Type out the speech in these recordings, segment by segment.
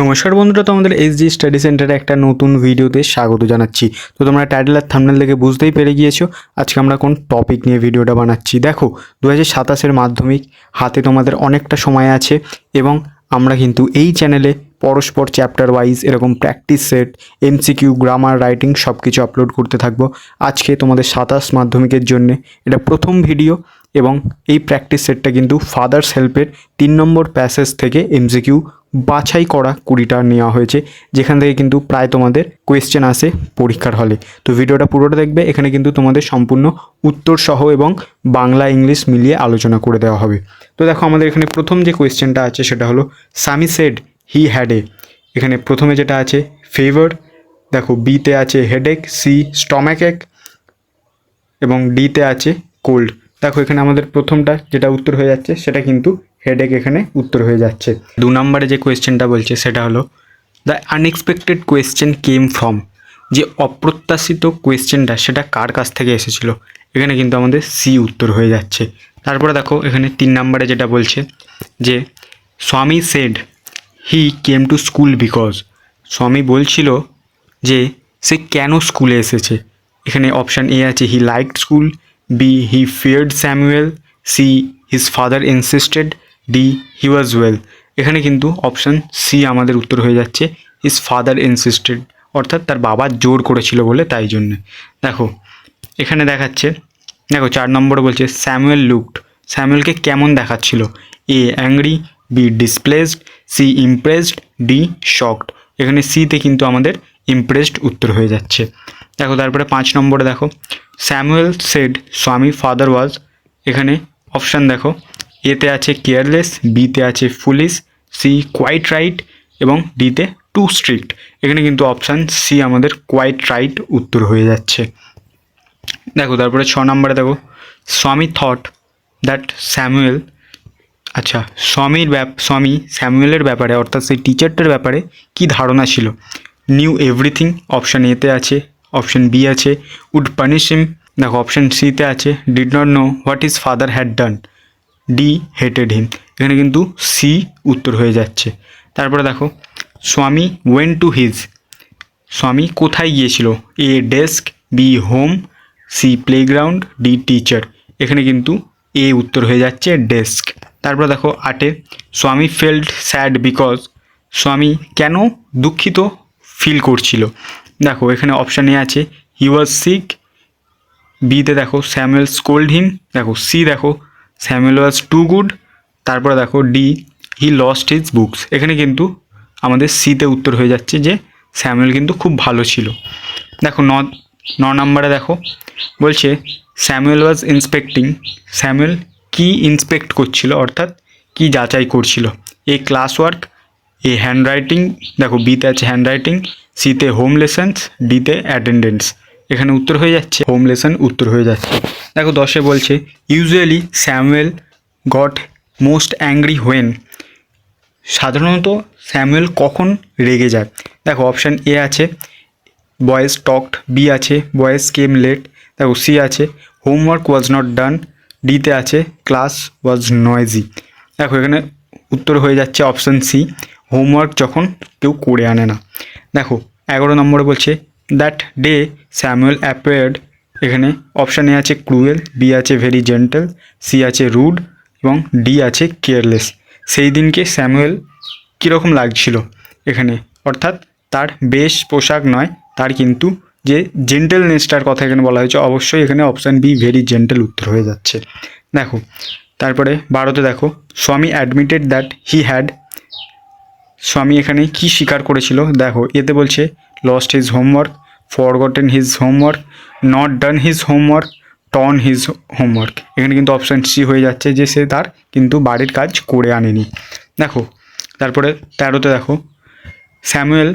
নমস্কার বন্ধুরা, তোমাদের এসজি স্টাডি সেন্টারে একটা নতুন ভিডিওতে স্বাগত জানাচ্ছি। তো তোমরা টাইটেল আর থাম্বনেল দেখে বুঝতেই পেরে গিয়েছো আজকে আমরা কোন টপিক নিয়ে ভিডিওটা বানাচ্ছি। দেখো 2027 মাধ্যমিক হাতে তোমাদের অনেকটা সময় আছে এবং আমরা কিন্তু এই চ্যানেলে পরস্পর চ্যাপ্টার ওয়াইজ এরকম practice set, MCQ, grammar, writing সব কিছু আপলোড করতে থাকবো। আজকে তোমাদের 27 মাধ্যমিকের জন্য এটা প্রথম ভিডিও এবং এই প্র্যাকটিস সেটটা কিন্তু ফাদার্স হেল্পের 3 নম্বর প্যাসেজ থেকে এমসিকিউ বাছাই করা 20টা নেওয়া হয়েছে, যেখান থেকে কিন্তু প্রায় তোমাদের কোয়েশ্চেন আসে পরীক্ষার হলে। তো ভিডিওটা পুরোটা দেখবে, এখানে কিন্তু তোমাদের সম্পূর্ণ উত্তর সহ এবং বাংলা ইংলিশ মিলিয়ে আলোচনা করে দেওয়া হবে। তো দেখো আমাদের এখানে প্রথম যে কোয়েশ্চেনটা আছে সেটা হলো Swami said he had a. এখানে প্রথমে যেটা আছে ফেভার, দেখো বিতে আছে হেডেক, সি স্টমাক এক এবং ডিতে আছে কোল্ড। দেখো এখানে আমাদের প্রথমটা যেটা উত্তর হয়ে যাচ্ছে সেটা কিন্তু হেডেক এখানে উত্তর হয়ে যাচ্ছে। 2 নম্বরে যে কোয়েশ্চেনটা বলছে সেটা হলো the unexpected question came from. যে অপ্রত্যাশিত কোয়েশ্চেনটা সেটা কার কাছ থেকে এসেছিলো, এখানে কিন্তু আমাদের সি উত্তর হয়ে যাচ্ছে। তারপরে দেখো এখানে 3 নম্বরে যেটা বলছে যে স্বামী said he came to school because. স্বামী বলছিল যে সে কেন স্কুলে এসেছে। এখানে অপশান এ আছে he liked school, B he feared Samuel, C his father insisted, D he was well. এখানে কিন্তু অপশান সি আমাদের উত্তর হয়ে যাচ্ছে হিজ ফাদার ইনসিস্টেড, অর্থাৎ তার বাবা জোর করেছিল বলে তাই জন্যে। দেখো এখানে দেখাচ্ছে, দেখো 4 নম্বরে বলছে স্যামুয়েল লুকড। স্যামুয়েলকে কেমন দেখাচ্ছিল, A angry, B displaced, C impressed, D shocked. এখানে সিতে কিন্তু আমাদের ইমপ্রেসড উত্তর হয়ে যাচ্ছে। দেখো তারপরে 5 নম্বরে দেখো স্যামুয়েল সেড স্বামী ফাদার ওয়াজ। এখানে অপশান দেখো এতে আছে কেয়ারলেস, বিতে আছে ফুলিশ, সি কোয়াইট রাইট এবং ডিতে টু স্ট্রিক্ট। এখানে কিন্তু অপশান সি আমাদের কোয়াইট রাইট উত্তর হয়ে যাচ্ছে। দেখো তারপরে 6 নম্বরে দেখো স্বামী থট দ্যাট স্যামুয়েল। আচ্ছা, স্বামী স্যামুয়েলের ব্যাপারে অর্থাৎ সেই টিচারটার ব্যাপারে কি ধারণা ছিল। নিউ এভরিথিং অপশান এতে আছে, অপশান বি আছে উড পানিশ হিম। দেখো অপশান সিতে আছে did not know what is father had done, D hated him. এখানে কিন্তু সি উত্তর হয়ে যাচ্ছে। তারপরে দেখো স্বামী ওয়েন টু হিজ। স্বামী কোথায় গিয়েছিল, A desk, B home, C playground, D teacher. এখানে কিন্তু এ উত্তর হয়ে যাচ্ছে ডেস্ক। তারপর দেখো 8 স্বামী ফেল্ট স্যাড বিকজ। স্বামী কেন দুঃখিত ফিল করছিল। দেখো এখানে অপশান এ আছে হি ওয়াজ সিক, বিতে দেখো স্যামুয়েল স্কোল্ড হিম, দেখো সি দেখো স্যামুয়েল ওয়াজ টু গুড, তারপরে দেখো D he lost his books. এখানে কিন্তু আমাদের সিতে উত্তর হয়ে যাচ্ছে যে স্যামুয়েল কিন্তু খুব ভালো ছিল। দেখো 9 নম্বরে দেখো বলছে স্যামুয়েল ওয়াজ ইন্সপেক্টিং। স্যামুয়েল কি ইন্সপেক্ট করছিল অর্থাৎ কি যাচাই করছিল, এ class work, a hand writing. দেখো বিতে আছে হ্যান্ড রাইটিং, সিতে হোম লেসন্স, ডিতে অ্যাটেন্ডেন্স। এখানে উত্তর হয়ে যাচ্ছে হোম লেসন উত্তর হয়ে যাচ্ছে। দেখো 10 বলছে usually Samuel goat most angry when. সাধারণত স্যামুয়েল কখন রেগে যায়। দেখো অপশান এ আছে বয়েজ টকড, বি আছে বয়েজ কেম লেট, দেখো সি আছে হোমওয়ার্ক ওয়াজ নট ডান, ডিতে আছে ক্লাস ওয়াজ নয়েজি। দেখো এখানে উত্তর হয়ে যাচ্ছে অপশান সি, হোমওয়ার্ক যখন কেউ করে আনে না। দেখো 11 নম্বরে বলছে দ্যাট ডে স্যামুয়েল অ্যাপিয়ার্ড। এখানে অপশান এ আছে ক্রুয়েল, বি আছে ভেরি জেন্টেল, সি আছে রুড এবং ডি আছে কেয়ারলেস। সেই দিনকে স্যামুয়েল কীরকম লাগছিল এখানে, অর্থাৎ তার বেশ পোশাক নয়, তার কিন্তু যে জেন্টেলনেসটার কথা এখানে বলা হয়েছে, অবশ্যই এখানে অপশান বি ভেরি জেন্টেল উত্তর হয়ে যাচ্ছে। দেখো তারপরে 12তে দেখো স্বামী অ্যাডমিটেড দ্যাট হি হ্যাড। স্বামী এখানে কি স্বীকার করেছিল। দেখো এতে বলছে lost his homework, forgotten his homework, not done his homework, torn his homework. এখানে কিন্তু অপশান সি হয়ে যাচ্ছে যে সে তার কিন্তু বাড়ির কাজ করে আনেনি। দেখো তারপরে 13তে দেখো Samuel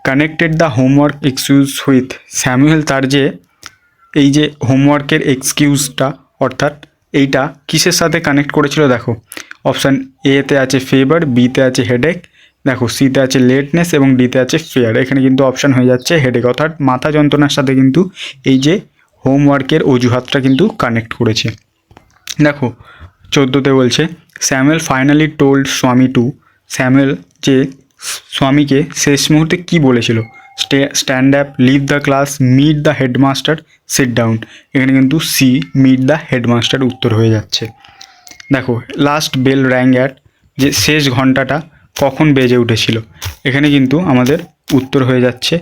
connected the homework excuse with. Samuel তার যে এই যে হোমওয়ার্কের এক্সকিউজটা অর্থাৎ এইটা কিসের সাথে কানেক্ট করেছিল। দেখো অপশান এতে আছে ফেভার, বিতে আছে হেডেক, দেখো সিতে আছে লেটনেস এবং ডিতে আছে ফেয়ার। এখানে কিন্তু অপশান হয়ে যাচ্ছে হেডেক, অর্থাৎ মাথা যন্ত্রণার সাথে কিন্তু এই যে হোমওয়ার্কের অজুহাতটা কিন্তু কানেক্ট করেছে। দেখো 14তে বলছে Samuel finally told Swami to. Samuel যে স্বামীকে শেষ মুহূর্তে কি বলেছিল? Stand up, leave the class, meet the headmaster, sit down. এখানে কিন্তু সি, মিট দ্য হেডমাস্টার উত্তর হয়ে যাচ্ছে। দেখো লাস্ট বেল র্যাং অ্যাট, যে শেষ ঘন্টাটা কখন বেজে উঠেছিল? এখানে কিন্তু আমাদের উত্তর হয়ে যাচ্ছে,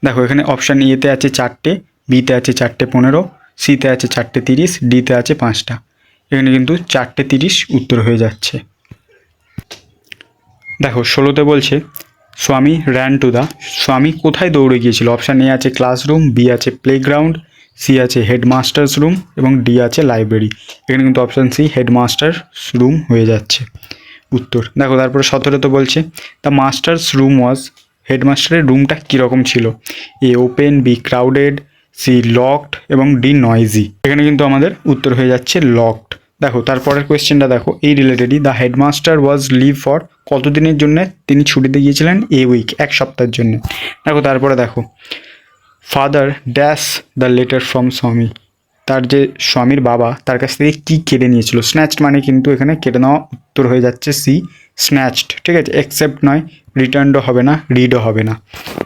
দেখো এখানে অপশান এতে আছে 4টে, বিতে আছে 4:15, সিতে আছে 4:30, ডিতে আছে 5টা। এখানে কিন্তু 4:30 উত্তর হয়ে যাচ্ছে। দেখো 16তে বলছে স্বামী র্যান টু দ্য, স্বামী কোথায় দৌড়ে গিয়েছিল? অপশান এ আছে ক্লাসরুম, বি আছে প্লেগ্রাউন্ড, সি আছে হেডমাস্টার্স রুম এবং ডি আছে লাইব্রেরি। এখানে কিন্তু অপশান সি হেডমাস্টার্স রুম হয়ে যাচ্ছে উত্তর। দেখো তারপরে 17তে বলছে দ্য মাস্টার্স রুম ওয়াজ, হেডমাস্টারের রুমটা কীরকম ছিল? A open, B crowded, C locked এবং ডি নয়েজি। এখানে কিন্তু আমাদের উত্তর হয়ে যাচ্ছে লকড। দেখো তারপরের কোয়েশ্চেনটা দেখো, এই রিলেটেডই, the headmaster was leave for, কতদিনের জন্য তিনি ছুটিতে গিয়েছিলেন? এ উইক, 1 সপ্তাহের জন্য। দেখো তারপরে দেখো father dash the letter from স্বামী, তার যে স্বামীর বাবা তার কাছ থেকে কী কেড়ে নিয়েছিল? স্ন্যাচড মানে কিন্তু এখানে কেটে নেওয়া, উত্তর হয়ে যাচ্ছে সি স্ন্যাচড। ঠিক আছে, অ্যাকসেপ্ট নয়, রিটার্নডও হবে না, রিডও হবে না।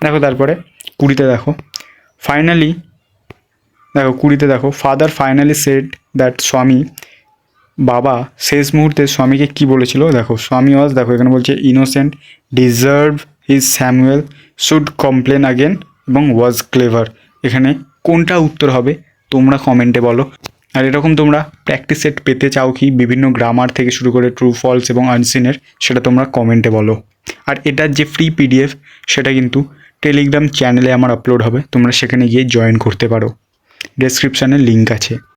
দেখো তারপরে 20তে দেখো ফাইনালি, দেখো 20তে দেখো ফাদার ফাইনালি সেড দ্যাট স্বামী, বাবা শেষ মুহূর্তে স্বামীকে কি বলেছিল? দেখো স্বামী ওয়াজ, দেখো এখানে বলছে innocent, deserve his Samuel, should complain again এবং ওয়াজ ক্লেভার। এখানে কোনটা উত্তর হবে তোমরা কমেন্টে বলো। আর এরকম তোমরা প্র্যাকটিস সেট পেতে চাও কি বিভিন্ন গ্রামার থেকে শুরু করে ট্রু ফলস এবং আনসিনের, সেটা তোমরা কমেন্টে বলো। আর এটার যে ফ্রি পিডিএফ সেটা কিন্তু টেলিগ্রাম চ্যানেলে আমার আপলোড হবে, তোমরা সেখানে গিয়ে জয়েন করতে পারো, ডেসক্রিপশানে লিঙ্ক আছে।